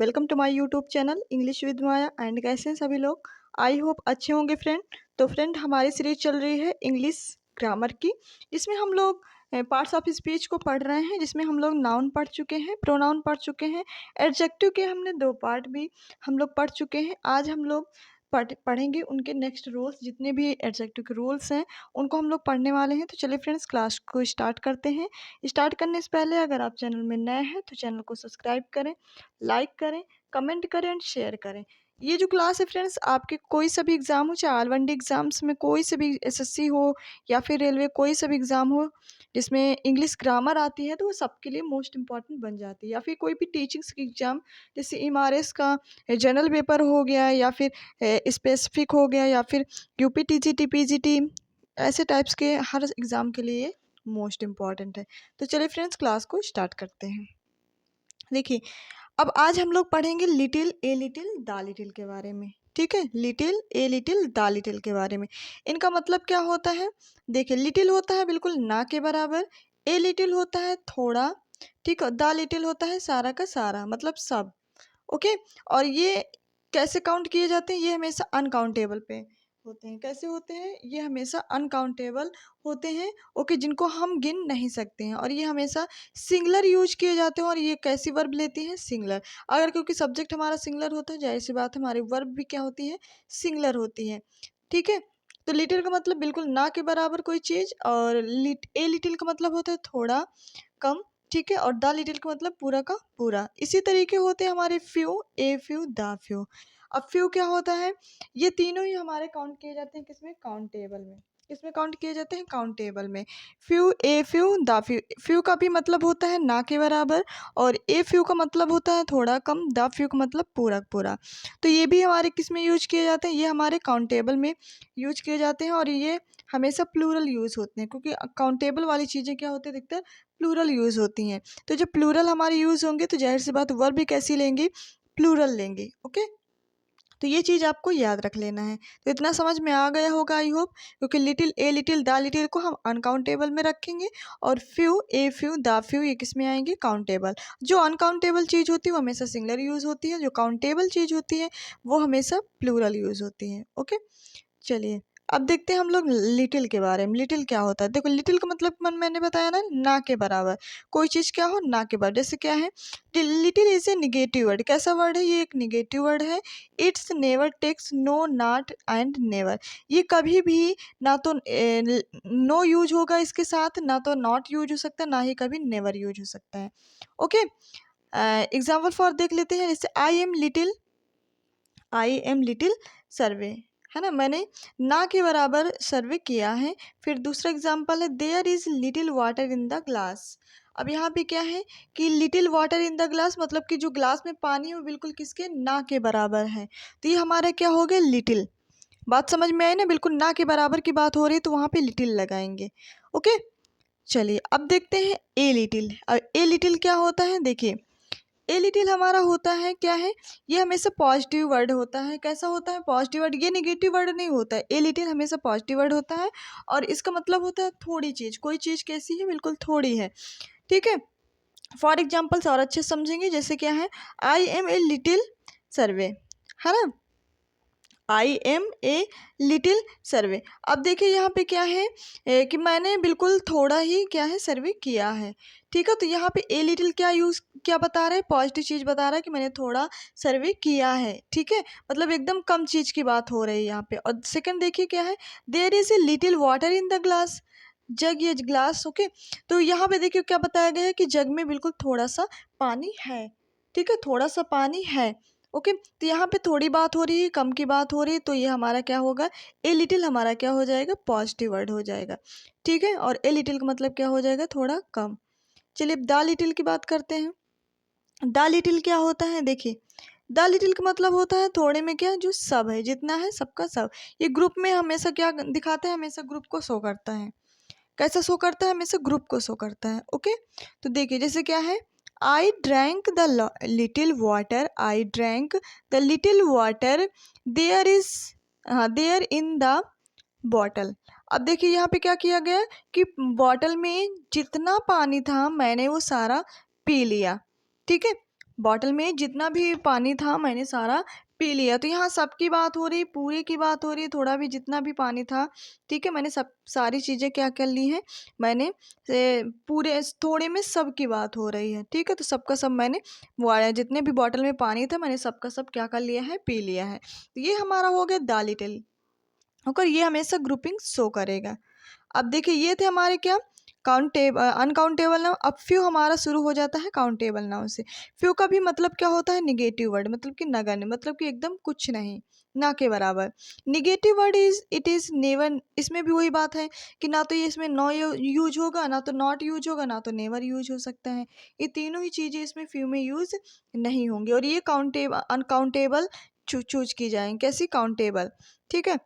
Welcome to my YouTube channel English with Maya. And कैसे हैं सभी लोग? आई होप अच्छे होंगे फ्रेंड। तो फ्रेंड, हमारी सीरीज चल रही है इंग्लिश ग्रामर की, जिसमें हम लोग पार्ट्स ऑफ स्पीच को पढ़ रहे हैं, जिसमें हम लोग नाउन पढ़ चुके हैं, प्रोनाउन पढ़ चुके हैं, एडजेक्टिव के हमने 2 पार्ट भी हम लोग पढ़ चुके हैं। आज हम लोग पढ़ेंगे उनके नेक्स्ट रूल्स, जितने भी एडजेक्टिव के रूल्स हैं उनको हम लोग पढ़ने वाले हैं। तो चलिए फ्रेंड्स, क्लास को स्टार्ट करते हैं। स्टार्ट करने से पहले अगर आप चैनल में नए हैं तो चैनल को सब्सक्राइब करें, लाइक करें, कमेंट करें एंड शेयर करें। ये जो क्लास है फ्रेंड्स, आपके कोई सा भी एग्ज़ाम हो, चाहे ऑल वन डी एग्ज़ाम्स में कोई से भी एसएससी हो या फिर रेलवे कोई सा भी एग्ज़ाम हो जिसमें इंग्लिश ग्रामर आती है, तो वो सबके लिए मोस्ट इंपॉर्टेंट बन जाती है। या फिर कोई भी टीचिंग्स की एग्ज़ाम, जैसे एमआरएस का जनरल पेपर हो गया, या फिर स्पेसिफिक हो गया, या फिर यूपी टीजीटी पीजीटी, ऐसे टाइप्स के हर एग्ज़ाम के लिए मोस्ट इम्पॉर्टेंट है। तो चलिए फ्रेंड्स, क्लास को स्टार्ट करते हैं। देखिए, अब आज हम लोग पढ़ेंगे little a little the little के बारे में। ठीक है, little a little the little के बारे में। इनका मतलब क्या होता है? देखिए, लिटिल होता है बिल्कुल ना के बराबर, ए लिटिल होता है थोड़ा, ठीक है, द लिटिल होता है सारा का सारा, मतलब सब। ओके, और ये कैसे काउंट किए जाते हैं? ये हमेशा अनकाउंटेबल पे होते हैं। कैसे होते हैं? ये हमेशा अनकाउंटेबल होते हैं, ओके, जिनको हम गिन नहीं सकते हैं। और ये हमेशा सिंगुलर यूज किए जाते हैं। और ये कैसी वर्ब लेती हैं? सिंगुलर। अगर क्योंकि सब्जेक्ट हमारा सिंगुलर होता है, जाहिर सी बात है हमारी वर्ब भी क्या होती है? सिंगुलर होती है। ठीक है, तो लिटिल का मतलब बिल्कुल ना के बराबर कोई चीज़, और ए लिटिल का मतलब होता है थोड़ा कम। ठीक है, और द लिटिल का मतलब पूरा का पूरा। इसी तरीके होते हैं हमारे few, a few, the few. अब फ्यू क्या होता है? ये तीनों ही हमारे काउंट किए जाते हैं किसमें? काउंटेबल में। किसमें काउंट किए जाते हैं? काउंटेबल में। Few, a few, the few. Few का भी मतलब होता है ना के बराबर, और ए फ्यू का मतलब होता है थोड़ा कम, द फ्यू का मतलब पूरा पूरा। तो ये भी हमारे किस में यूज किए जाते हैं? ये हमारे काउंटेबल में यूज किए जाते हैं। और ये हमेशा प्लूरल यूज़ होते हैं, क्योंकि काउंटेबल वाली चीज़ें क्या होती है अधिकतर? प्लूरल यूज़ होती हैं। तो जब प्लूरल हमारे यूज़ होंगे तो जाहिर सी बात वर्ब भी कैसी लेंगी? प्लूरल लेंगे। ओके, तो ये चीज़ आपको याद रख लेना है। तो इतना समझ में आ गया होगा आई होप, क्योंकि little a little the little को हम अनकाउंटेबल में रखेंगे, और few, a few, the few ये किस में आएंगे? काउंटेबल। जो अनकाउंटेबल चीज़ होती है वो हमेशा सिंगुलर यूज़ होती है, जो काउंटेबल चीज़ होती है वो हमेशा प्लूरल यूज़ होती है। ओके, चलिए अब देखते हैं हम लोग लिटिल के बारे में। लिटिल क्या होता है? देखो, लिटिल का मतलब मैंने बताया ना के बराबर। कोई चीज़ क्या हो? ना के बराबर। जैसे क्या है? Little is a negative word. कैसा वर्ड है? ये एक निगेटिव वर्ड है। It's never takes no not and never. ये कभी भी ना तो नो यूज होगा इसके साथ, ना तो नॉट यूज हो सकता है, ना ही कभी नेवर यूज हो सकता है। ओके, एग्जाम्पल फॉर देख लेते हैं। जैसे आई एम लिटिल सर्वे, है ना, मैंने ना के बराबर सर्वे किया है। फिर दूसरा एग्जाम्पल है there is little water in the glass. अब यहाँ पे क्या है कि little water in the glass, मतलब कि जो ग्लास में पानी है वो बिल्कुल किसके? ना के बराबर है। तो ये हमारा क्या हो गया? लिटिल। बात समझ में आई ना? बिल्कुल ना के बराबर की बात हो रही है तो वहाँ पे लिटिल लगाएंगे। ओके, चलिए अब देखते हैं ए लिटिल। अब ए लिटिल क्या होता है? देखिए, ए लिटिल हमारा होता है क्या है? ये हमेशा पॉजिटिव वर्ड होता है। कैसा होता है? Positive word. ये नेगेटिव वर्ड नहीं होता है। ए लिटिल हमेशा पॉजिटिव वर्ड होता है, और इसका मतलब होता है थोड़ी चीज़। कोई चीज़ कैसी है? बिल्कुल थोड़ी है। ठीक है, फॉर एग्जाम्पल्स और अच्छे से समझेंगे। जैसे क्या है? आई एम ए लिटिल सर्वे, है ना, आई एम ए लिटिल सर्वे। अब देखिए यहाँ पे क्या है कि मैंने बिल्कुल थोड़ा ही क्या है? सर्वे किया है। ठीक है, तो यहाँ पे ए लिटिल क्या बता रहा है? पॉजिटिव चीज़ बता रहा है कि मैंने थोड़ा सर्वे किया है। ठीक है, मतलब एकदम कम चीज़ की बात हो रही है यहाँ पे। और सेकंड देखिए क्या है? There is a little water in the glass. Jug या ग्लास। ओके, तो यहाँ पे देखिए क्या बताया गया है कि जग में बिल्कुल थोड़ा सा पानी है। ठीक है, थोड़ा सा पानी है। ओके, तो यहाँ पे थोड़ी बात हो रही है, कम की बात हो रही है, तो ये हमारा क्या होगा? ए लिटिल हमारा क्या हो जाएगा? पॉजिटिव वर्ड हो जाएगा। ठीक है, और ए लिटिल का मतलब क्या हो जाएगा? थोड़ा कम। चलिए अब द लिटिल की बात करते हैं। द लिटिल क्या होता है? देखिए, द लिटिल का मतलब होता है थोड़े में क्या? जो सब है, जितना है सबका सब। ये ग्रुप में हमेशा क्या दिखाता है? हमेशा ग्रुप को शो करता है। कैसा शो करता है? हमेशा ग्रुप को शो करता है। ओके, तो देखिए जैसे क्या है? I drank the little water, I drank the little water, there is, हाँ, देयर इन द बॉटल। अब देखिए यहाँ पे क्या किया गया कि बॉटल में जितना पानी था मैंने वो सारा पी लिया। ठीक है, बॉटल में जितना भी पानी था मैंने सारा पी लिया। तो यहाँ सबकी बात हो रही, पूरे की बात हो रही, थोड़ा भी जितना भी पानी था, ठीक है, मैंने सब सारी चीज़ें क्या कर ली हैं, मैंने पूरे थोड़े में सब की बात हो रही है, ठीक है। तो सबका सब मैंने जितने भी बॉटल में पानी था मैंने सबका सब क्या कर लिया है, पी लिया है। तो ये हमारा हो गया द लिटिल, और ये हमेशा ग्रुपिंग शो करेगा। अब देखिए ये थे हमारे क्या, अनकाउंटेबल नाउन। अब फ्यू हमारा शुरू हो जाता है काउंटेबल नाउन से। फ्यू का भी मतलब क्या होता है, निगेटिव वर्ड, मतलब कि नगण्य, मतलब कि एकदम कुछ नहीं, ना के बराबर। Negative word it is never, इसमें भी वही बात है कि ना तो ये इसमें नो यूज होगा, ना तो नॉट यूज होगा, ना तो नेवर यूज हो सकता है। ये तीनों ही चीज़ें इसमें फ्यू में यूज नहीं होंगी। और ये अनकाउंटेबल चूज की जाएंगी, कैसी, काउंटेबल, ठीक है।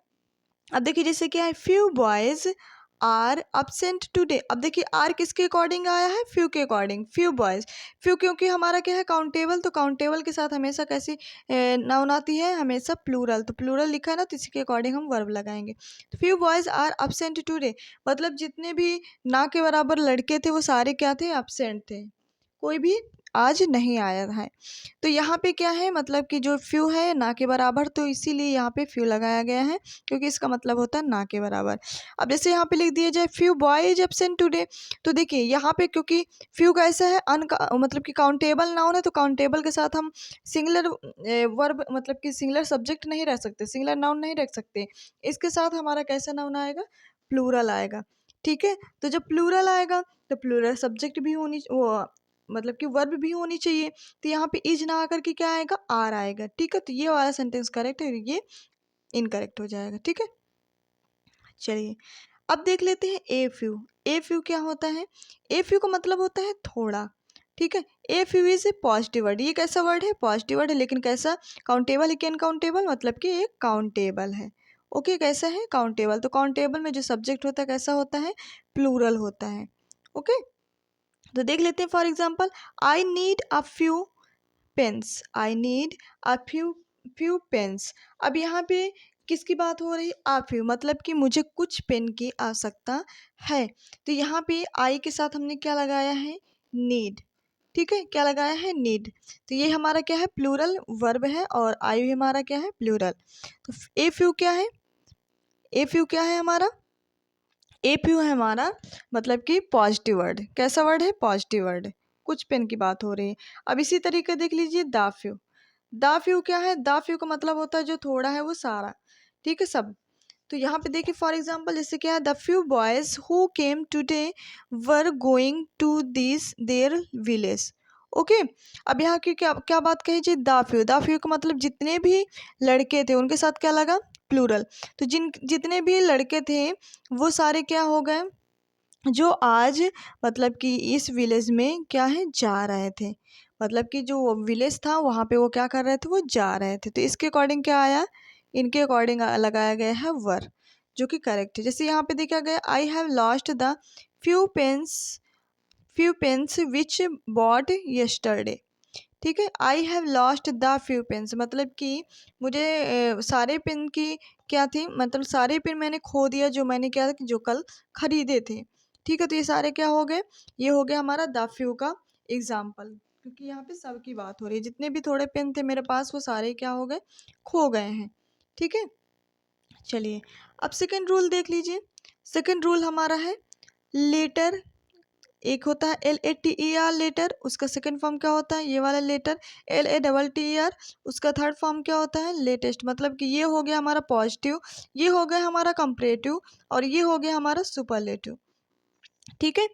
अब देखिए जैसे क्या है, few boys are absent today. अब देखिए आर किसके अकॉर्डिंग आया है, फ्यू के अकॉर्डिंग, फ्यू बॉयज। फ्यू क्योंकि हमारा क्या है, काउंटेबल, तो काउंटेबल के साथ हमेशा कैसी नाउन आती है, हमेशा प्लूरल। तो प्लूरल लिखा है ना, तो इसी के अकॉर्डिंग हम वर्ब लगाएंगे। तो few boys are absent today, मतलब जितने भी ना के बराबर लड़के थे वो सारे क्या थे, absent थे, कोई भी आज नहीं आया है। तो यहाँ पे क्या है, मतलब कि जो फ्यू है ना के बराबर, तो इसीलिए यहाँ पे फ्यू लगाया गया है, क्योंकि इसका मतलब होता है ना के बराबर। अब जैसे यहाँ पे लिख दिया जाए फ्यू बॉयज एब्सेंट टुडे, तो देखिए यहाँ पे क्योंकि फ्यू कैसा है, मतलब कि काउंटेबल नाउन है, तो काउंटेबल के साथ हम सिंगुलर वर्ब, मतलब कि सिंगुलर सब्जेक्ट नहीं रख सकते, सिंगुलर नाउन नहीं रख सकते। इसके साथ हमारा कैसा नाउन आएगा, प्लूरल आएगा, ठीक है। तो जब प्लूरल आएगा तो प्लूरल सब्जेक्ट भी होनी, वो मतलब कि वर्ब भी होनी चाहिए। तो यहाँ पे इज ना आकर के क्या आएगा, आर आएगा, ठीक है। तो ये वाला सेंटेंस करेक्ट है, ये इनकरेक्ट हो जाएगा, ठीक है। चलिए अब देख लेते हैं ए फ्यू। ए फ्यू क्या होता है, ए फ्यू का मतलब होता है थोड़ा, ठीक है। A few is a positive word, ये कैसा वर्ड है, पॉजिटिव वर्ड है, लेकिन कैसा, काउंटेबल है कि अनकाउंटेबल, मतलब कि एक काउंटेबल है, ओके। कैसा है, काउंटेबल। तो काउंटेबल में जो सब्जेक्ट होता है कैसा होता है, प्लूरल होता है, ओके। तो देख लेते हैं, for example, I need a few pens, I need a few pens. अब यहाँ पे किसकी बात हो रही है, आ फ्यू, मतलब कि मुझे कुछ पेन की आवश्यकता है। तो यहाँ पे आई के साथ हमने क्या लगाया है, नीड, ठीक है, क्या लगाया है, नीड। तो ये हमारा क्या है, प्लूरल वर्ब है, और आई भी हमारा क्या है, प्लूरल। तो ए फ्यू क्या है, ए फ्यू क्या है हमारा, ए फ्यू है हमारा, मतलब कि पॉजिटिव वर्ड, कैसा वर्ड है, पॉजिटिव वर्ड, कुछ पेन की बात हो रही है। अब इसी तरीके देख लीजिए द फ्यू। द फ्यू क्या है, द फ्यू का मतलब होता है जो थोड़ा है वो सारा, ठीक है, सब। तो यहाँ पे देखिए फॉर एग्जाम्पल जैसे क्या है, the few boys who came today were going to this there village, okay. अब यहाँ की क्या क्या बात कही जी, द फ्यू, द फ्यू का मतलब जितने भी लड़के थे, उनके साथ क्या लगा, प्लूरल। तो जितने भी लड़के थे वो सारे क्या हो गए, जो आज मतलब कि इस विलेज में क्या है, जा रहे थे, मतलब कि जो विलेज था वहाँ पे वो क्या कर रहे थे, वो जा रहे थे। तो इसके अकॉर्डिंग क्या आया, इनके अकॉर्डिंग लगाया गया है वर, जो कि करेक्ट है। जैसे यहाँ पे देखा गया, I have lost the few pens few pens which bought yesterday, ठीक है। I have lost the few pens, मतलब कि मुझे सारे पेन की क्या थी, मतलब सारे पेन मैंने खो दिया जो मैंने क्या, जो कल खरीदे थे, ठीक है। तो ये सारे क्या हो गए, ये हो गया हमारा द फ्यू का एग्जाम्पल, क्योंकि यहाँ पे सबकी बात हो रही है, जितने भी थोड़े पेन थे मेरे पास वो सारे क्या हो गए, खो गए हैं, ठीक है। चलिए अब सेकेंड रूल देख लीजिए। सेकेंड रूल हमारा है लेटर, एक होता है LATER लेटर, उसका सेकंड फॉर्म क्या होता है, ये वाला लेटर LATTER, उसका थर्ड फॉर्म क्या होता है, लेटेस्ट। मतलब कि ये हो गया हमारा पॉजिटिव, ये हो गया हमारा कंपैरेटिव, और ये हो गया हमारा सुपरलेटिव, ठीक है।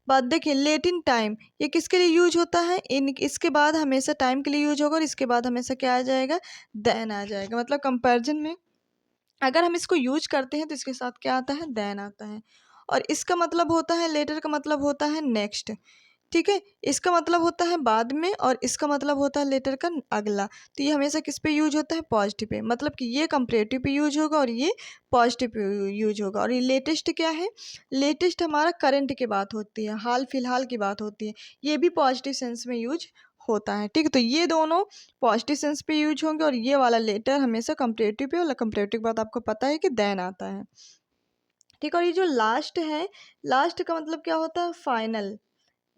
बात देखिए, लेट इन टाइम, ये किसके लिए यूज होता है, इन इसके बाद हमेशा टाइम के लिए यूज होगा, और इसके बाद हमेशा क्या आ जाएगा, देन आ जाएगा। मतलब कंपैरिजन में अगर हम इसको यूज करते हैं तो इसके साथ क्या आता है, देन आता है। और इसका मतलब होता है, लेटर का मतलब होता है नेक्स्ट, ठीक है। इसका मतलब होता है बाद में, और इसका मतलब होता है लेटर का अगला। तो ये हमेशा किस पे यूज होता है, पॉजिटिव पे, मतलब कि ये कंपैरेटिव पे यूज होगा और ये पॉजिटिव पे यूज होगा। और ये लेटेस्ट क्या है, लेटेस्ट हमारा करंट की बात होती है, हाल फिलहाल की बात होती है, ये भी पॉजिटिव सेंस में यूज होता है, ठीक है। तो ये दोनों पॉजिटिव सेंस पे यूज होंगे, और ये वाला लेटर हमेशा कंपैरेटिव पे, और कंपैरेटिव के बाद आपको पता है कि देन आता है, ठीक है। और ये जो लास्ट है, लास्ट का मतलब क्या होता है, फाइनल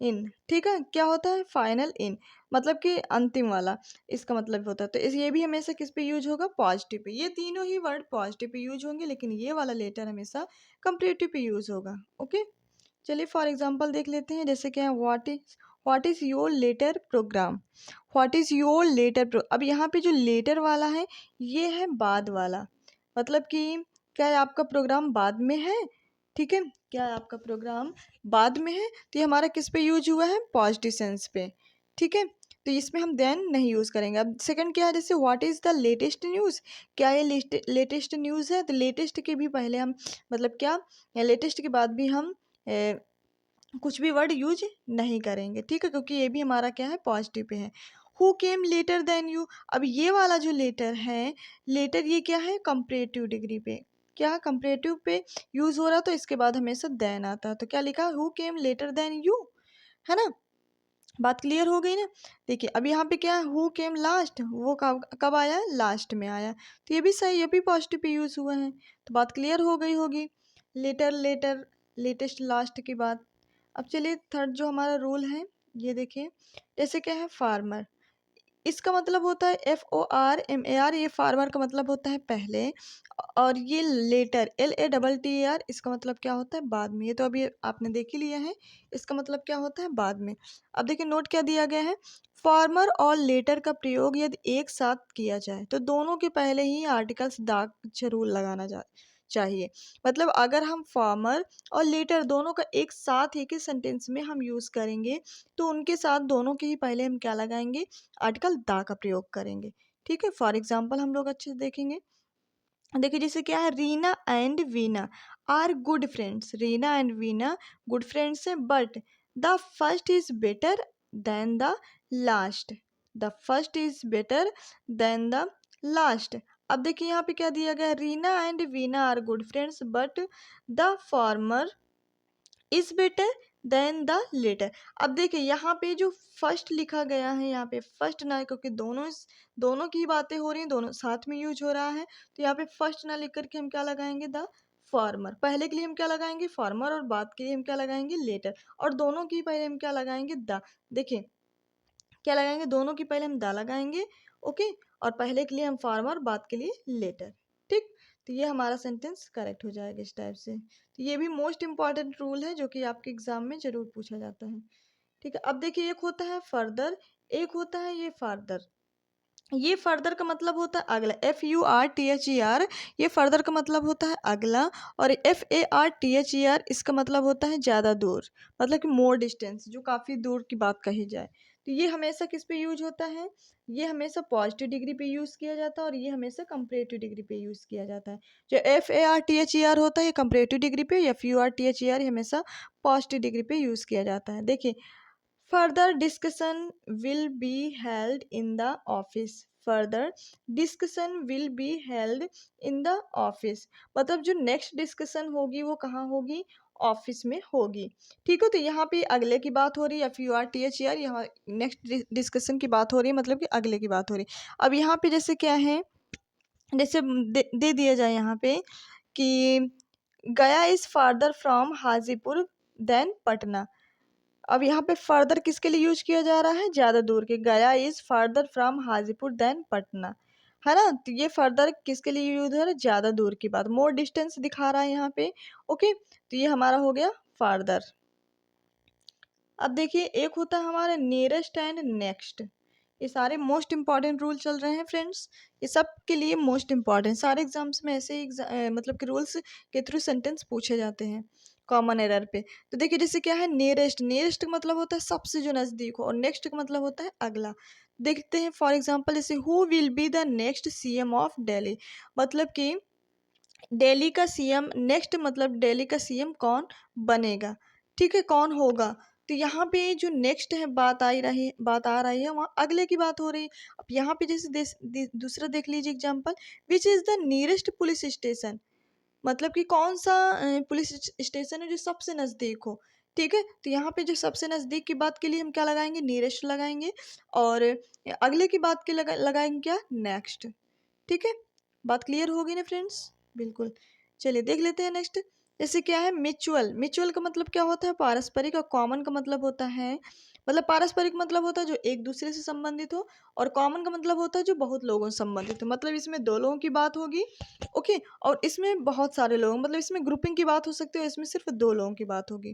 इन, ठीक है, क्या होता है, फाइनल इन। मतलब कि अंतिम वाला, इसका मतलब होता है। तो ये भी हमेशा किस पे यूज होगा, पॉजिटिव पे। ये तीनों ही वर्ड पॉजिटिव पे यूज होंगे, लेकिन ये वाला लेटर हमेशा कंपेरेटिव पे यूज होगा। ओके, चलिए फॉर एग्जांपल देख लेते हैं। जैसे क्या है, what is your later program, what is your later pro. अब यहाँ पे जो लेटर वाला है ये है बाद वाला, मतलब कि क्या है आपका प्रोग्राम बाद में है, ठीक है, क्या है आपका प्रोग्राम बाद में है, तो ये हमारा किस पे यूज हुआ है, पॉजिटिव सेंस पे, ठीक है। तो इसमें हम देन नहीं यूज़ करेंगे। अब सेकंड क्या है, जैसे what is the latest news, क्या ये लेटेस्ट न्यूज़ है, तो लेटेस्ट के भी पहले हम मतलब क्या, लेटेस्ट के बाद भी हम कुछ भी वर्ड यूज नहीं करेंगे, ठीक है, क्योंकि ये भी हमारा क्या है, पॉजिटिव पे है। Who came later than you, अब ये वाला जो लेटर है, लेटर ये क्या है, कंपैरेटिव डिग्री पे, क्या कंपैरेटिव पे यूज हो रहा, तो इसके बाद हमेशा देन आता है। तो क्या लिखा, who came later than you, है ना। बात क्लियर हो गई ना। देखिए अब यहाँ पे क्या है, हु केम लास्ट, वो कब कब आया, लास्ट में आया, तो ये भी सही, ये भी पॉजिटिव पे यूज हुआ है। तो बात क्लियर हो गई होगी, लेटर लेटर लेटेस्ट लास्ट की बात। अब चलिए थर्ड जो हमारा रूल है, ये देखिए। जैसे क्या है, फार्मर, इसका मतलब होता है FORMAR, ये फार्मर का मतलब होता है पहले, और ये लेटर LATTER, इसका मतलब क्या होता है, बाद में। ये तो अभी आपने देख ही लिया है, इसका मतलब क्या होता है, बाद में। अब देखिए नोट क्या दिया गया है, फार्मर और लेटर का प्रयोग यदि एक साथ किया जाए तो दोनों के पहले ही आर्टिकल्स दाग जरूर लगाना चाहिए। मतलब अगर हम फार्मर और लेटर दोनों का एक साथ एक ही सेंटेंस में हम यूज़ करेंगे, तो उनके साथ दोनों के ही पहले हम क्या लगाएंगे, आर्टिकल दा का प्रयोग करेंगे, ठीक है। फॉर एग्जाम्पल हम लोग अच्छे से देखेंगे। देखिए जैसे क्या है, Reena and Veena are good friends, Reena and Veena good friends हैं, but the first is better than the last, the first is better than the last. अब देखिए यहाँ पे क्या दिया गया है, Reena and Veena are good friends but the former is better than the latter. अब देखिए यहाँ पे जो फर्स्ट लिखा गया है, यहाँ पे फर्स्ट ना, क्योंकि दोनों की बातें हो रही हैं, दोनों साथ में यूज हो रहा है, तो यहाँ पे फर्स्ट ना लिख करके हम क्या लगाएंगे, द फार्मर। पहले के लिए हम क्या लगाएंगे, फार्मर, और बाद के लिए हम क्या लगाएंगे, लेटर, और दोनों की पहले हम क्या लगाएंगे, द। देखिए क्या लगाएंगे, दोनों की पहले हम दा लगाएंगे, ओके, और पहले के लिए हम फार्मर, बाद के लिए लेटर, ठीक। तो ये हमारा सेंटेंस करेक्ट हो जाएगा इस टाइप से। तो ये भी मोस्ट इंपॉर्टेंट रूल है जो कि आपके एग्जाम में जरूर पूछा जाता है, ठीक है। अब देखिए एक होता है फर्दर, एक होता है ये फार्दर। ये फर्दर का मतलब होता है अगला, FURTHER, ये फर्दर का मतलब होता है अगला, और FARTHER इसका मतलब होता है ज़्यादा दूर, मतलब कि मोर डिस्टेंस, जो काफ़ी दूर की बात कही जाए। तो ये हमेशा किस पे यूज होता है, ये हमेशा पॉजिटिव डिग्री पे यूज़ किया जाता है, और ये हमेशा कंपैरेटिव डिग्री पे यूज़ किया जाता है। जो FARTHER होता है ये कंपैरेटिव डिग्री पे, FURTHER हमेशा पॉजिटिव डिग्री पे यूज़ किया जाता है। देखिए further discussion will be held in the office, further discussion will be held in the office, मतलब जो नेक्स्ट डिस्कशन होगी वो कहाँ होगी, ऑफिस में होगी, ठीक है। तो यहाँ पे अगले की बात हो रही है, FURTHER, यहाँ नेक्स्ट डिस्कशन की बात हो रही है, मतलब कि अगले की बात हो रही है। अब यहाँ पे जैसे क्या है, जैसे दे दिया जाए यहाँ पे कि Gaya is farther from Hajipur than Patna. अब यहाँ पे फर्दर किसके लिए यूज किया जा रहा है, ज़्यादा दूर के, Gaya is further from Hajipur than Patna, है ना। तो ये फर्दर किसके लिए यूज हो रहा है, ज़्यादा दूर की बात, मोर डिस्टेंस दिखा रहा है यहाँ पे, ओके। तो ये हमारा हो गया फर्दर। अब देखिए एक होता है हमारा नियरेस्ट एंड नेक्स्ट। ये सारे मोस्ट इंपॉर्टेंट रूल चल रहे हैं फ्रेंड्स, ये सब के लिए मोस्ट इंपॉर्टेंट, सारे एग्जाम्स में ऐसे ही मतलब कि रूल्स के थ्रू सेंटेंस पूछे जाते हैं कॉमन एरर पे। तो देखिए जैसे क्या है, नियरेस्ट, नियरेस्ट का मतलब होता है सबसे जो नज़दीक हो, और नेक्स्ट का मतलब होता है अगला। देखते हैं फॉर एग्जांपल, जैसे who will be the next CM of Delhi, मतलब कि दिल्ली का CM नेक्स्ट, मतलब दिल्ली का CM कौन बनेगा, ठीक है, कौन होगा। तो यहाँ पे जो नेक्स्ट है बात आ रही है, वहाँ अगले की बात हो रही है। अब यहाँ पे जैसे दूसरा देख लीजिए example, which is the nearest police station, मतलब कि कौन सा पुलिस स्टेशन है जो सबसे नज़दीक हो, ठीक है। तो यहाँ पे जो सबसे नज़दीक की बात के लिए हम क्या लगाएंगे, नियरेस्ट लगाएंगे, और अगले की बात के लगाएंगे क्या, नेक्स्ट, ठीक है। बात क्लियर होगी ना फ्रेंड्स, बिल्कुल। चलिए देख लेते हैं नेक्स्ट। जैसे क्या है, म्यूचुअल, म्यूचुअल का मतलब क्या होता है, पारस्परिक, और कॉमन का मतलब होता है मतलब पारस्परिक मतलब होता है जो एक दूसरे से संबंधित हो, और कॉमन का मतलब होता है जो बहुत लोगों से संबंधित हो। मतलब इसमें दो लोगों की बात होगी, ओके, और इसमें बहुत सारे लोग, मतलब इसमें ग्रुपिंग की बात हो सकती है, इसमें सिर्फ दो लोगों की बात होगी।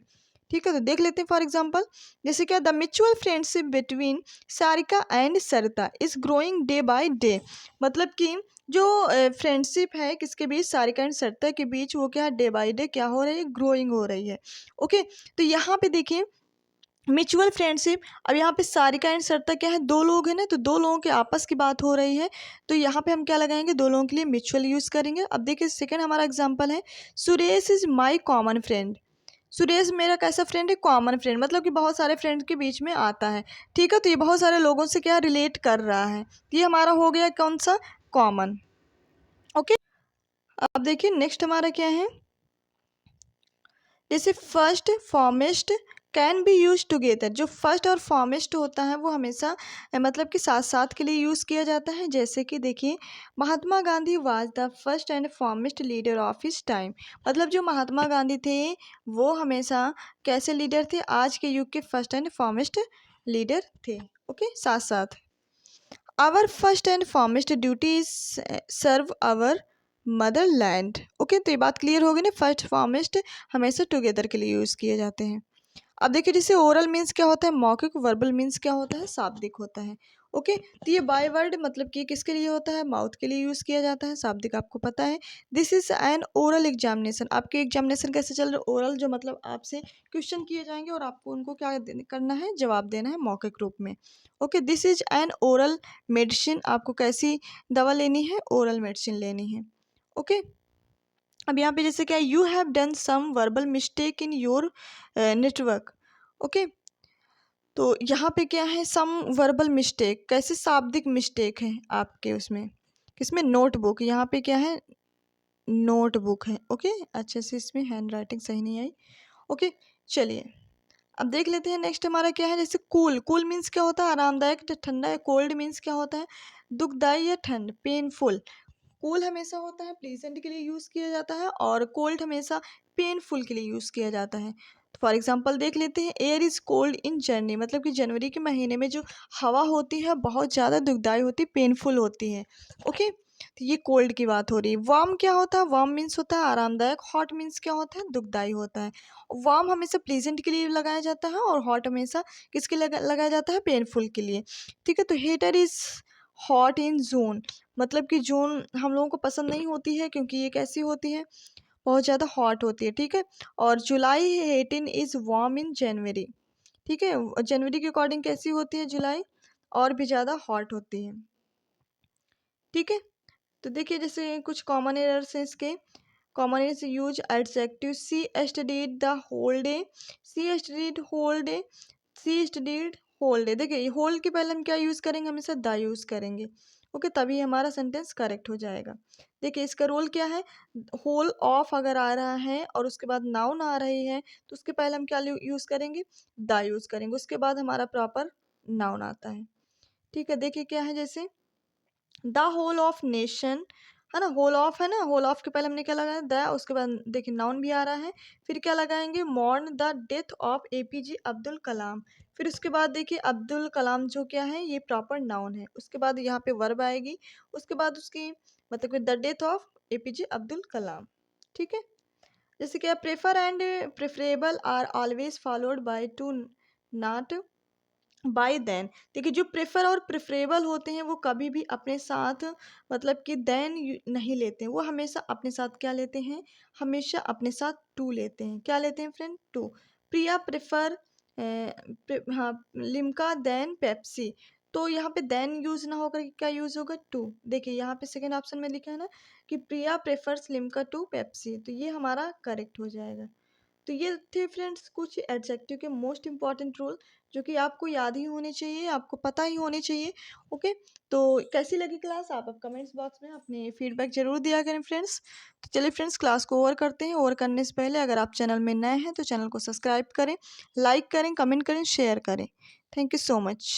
ठीक है, तो देख लेते हैं फॉर एग्जाम्पल, जैसे क्या, the mutual friendship between Sarika and Sarita is growing day by day. मतलब कि जो फ्रेंडशिप है किसके बीच, सारिका एंड सरिता के बीच, वो क्या है, डे बाय डे क्या हो रही है, ग्रोइंग हो रही है। ओके, तो यहाँ पे देखिए म्यूचुअल फ्रेंडशिप, अब यहाँ पे सारिका एंड सरिता क्या है, दो लोग हैं ना, तो दो लोगों के आपस की बात हो रही है, तो यहाँ पे हम क्या लगाएंगे, दो लोगों के लिए म्यूचुअल यूज़ करेंगे। अब देखिए सेकंड हमारा एग्जांपल है, Suresh is my common friend. Suresh मेरा कैसा फ्रेंड है, कॉमन फ्रेंड, मतलब कि बहुत सारे फ्रेंड के बीच में आता है। ठीक है, तो ये बहुत सारे लोगों से क्या रिलेट कर रहा है, ये हमारा हो गया कौन सा, कॉमन। ओके, अब देखिए नेक्स्ट हमारा क्या है, जैसे first foremost can be use together. जो फर्स्ट और फॉर्मिस्ट होता है वो हमेशा मतलब कि साथ साथ के लिए यूज़ किया जाता है। जैसे कि देखिए, Mahatma Gandhi was the first and foremost leader of his time. मतलब जो महात्मा गांधी थे वो हमेशा कैसे लीडर थे, आज के युग के फर्स्ट एंड फॉर्मिस्ट लीडर थे। ओके, साथ साथ our first and foremost duty is serve our motherland. Okay, तो ये बात क्लियर होगी ना, फर्स्ट फॉर्मेस्ट हमेशा टुगेदर के लिए यूज़ किए जाते हैं। अब देखिए, जैसे ओरल मीन्स क्या होता है, मौखिक, वर्बल मीन्स क्या होता है, शाब्दिक होता है। ओके, तो ये बाय वर्ड मतलब कि किसके लिए होता है, माउथ के लिए यूज़ किया जाता है, शाब्दिक आपको पता है। This is an oral examination. आपके एग्जामिनेशन कैसे चल रहे, ओरल, जो मतलब आपसे क्वेश्चन किए जाएंगे और आपको उनको क्या करना है, जवाब देना है मौखिक रूप में। Okay, this is an oral medicine. आपको कैसी दवा लेनी है, ओरल मेडिसिन लेनी है। ओके, अब यहाँ पे जैसे क्या, you have done some verbal mistake in your network. Okay, तो यहाँ पे क्या है, सम वर्बल मिस्टेक, कैसे शाब्दिक मिस्टेक है आपके उसमें, किसमें, नोटबुक, यहाँ पे क्या है, नोटबुक है। ओके, अच्छे से इसमें हैंड राइटिंग सही नहीं आई। ओके, चलिए अब देख लेते हैं नेक्स्ट हमारा क्या है, जैसे कूल। कूल मीन्स क्या होता है, आरामदायक, ठंडा है। कोल्ड मीन्स क्या होता है, दुखदाई या ठंड, पेनफुल। कूल हमेशा होता है प्लीजेंट के लिए यूज़ किया जाता है, और कोल्ड हमेशा पेनफुल के लिए यूज़ किया जाता है। तो फॉर एग्जांपल देख लेते हैं, एयर इज़ कोल्ड इन जनवरी। मतलब कि जनवरी के महीने में जो हवा होती है बहुत ज़्यादा दुखदाई होती है, पेनफुल होती है। ओके, तो ये कोल्ड की बात हो रही है। वार्म क्या होता है, वार्म मीन्स होता है आरामदायक। हॉट मीन्स क्या होता है, दुखदाई होता है। वार्म हमेशा प्लीजेंट के लिए लगाया जाता है, और हॉट हमेशा किसके लिए लगाया जाता है, पेनफुल के लिए। ठीक है, तो हीटर इज़ हॉट इन जून। मतलब कि जून हम लोगों को पसंद नहीं होती है, क्योंकि ये कैसी होती है, बहुत ज़्यादा हॉट होती है। ठीक है, और जुलाई 18 इज़ वार्म इन जनवरी। ठीक है, जनवरी के अकॉर्डिंग कैसी होती है जुलाई, और भी ज़्यादा हॉट होती है। ठीक है, तो देखिए जैसे कुछ कॉमन एरर्स हैं इसके। Common errors, use adjective, she studied the whole day, she studied whole day, she studied whole day. देखिए होल के पहले हम क्या यूज़ करेंगे, हमेशा द यूज़ करेंगे। ओके, तभी हमारा सेंटेंस करेक्ट हो जाएगा। देखिए इसका रोल क्या है, होल ऑफ अगर आ रहा है और उसके बाद नाउन आ रही है, तो उसके पहले हम क्या यूज़ करेंगे, द यूज़ करेंगे, उसके बाद हमारा प्रॉपर नाउन आता है। ठीक है, देखिए क्या है, जैसे द होल ऑफ नेशन, है ना, होल ऑफ है ना, होल ऑफ के पहले हमने क्या लगाया, द, उसके बाद देखिए नाउन भी आ रहा है, फिर क्या लगाएंगे, mourn the death of APJ Abdul Kalam. फिर उसके बाद देखिए अब्दुल कलाम जो क्या है, ये प्रॉपर नाउन है, उसके बाद यहाँ पे वर्ब आएगी, उसके बाद उसकी मतलब कि the death of APJ Abdul Kalam. ठीक है, जैसे क्या, prefer and preferable are always followed by to, not by than. देखिए जो प्रेफर और प्रेफरेबल होते हैं वो कभी भी अपने साथ मतलब कि देन नहीं लेते हैं, वो हमेशा अपने साथ क्या लेते हैं, हमेशा अपने साथ टू लेते हैं। क्या लेते हैं फ्रेंड, टू। प्रिया प्रेफर हाँ, लिम्का देन पेप्सी। तो यहाँ पे देन यूज ना होकर क्या यूज होगा, टू। देखिए यहाँ पे सेकेंड ऑप्शन में लिखा है ना कि प्रिया प्रेफर्स लिम्का टू पेप्सी, तो ये हमारा करेक्ट हो जाएगा। तो ये थे फ्रेंड्स कुछ एडजेक्टिव के मोस्ट इंपॉर्टेंट रूल, जो कि आपको याद ही होने चाहिए, आपको पता ही होने चाहिए। ओके, तो कैसी लगी क्लास, आप अब कमेंट्स बॉक्स में अपने फीडबैक जरूर दिया करें फ्रेंड्स। तो चलिए फ्रेंड्स, क्लास को ओवर करते हैं। ओवर करने से पहले अगर आप चैनल में नए हैं तो चैनल को सब्सक्राइब करें, लाइक करें, कमेंट करें, शेयर करें। Thank you so much.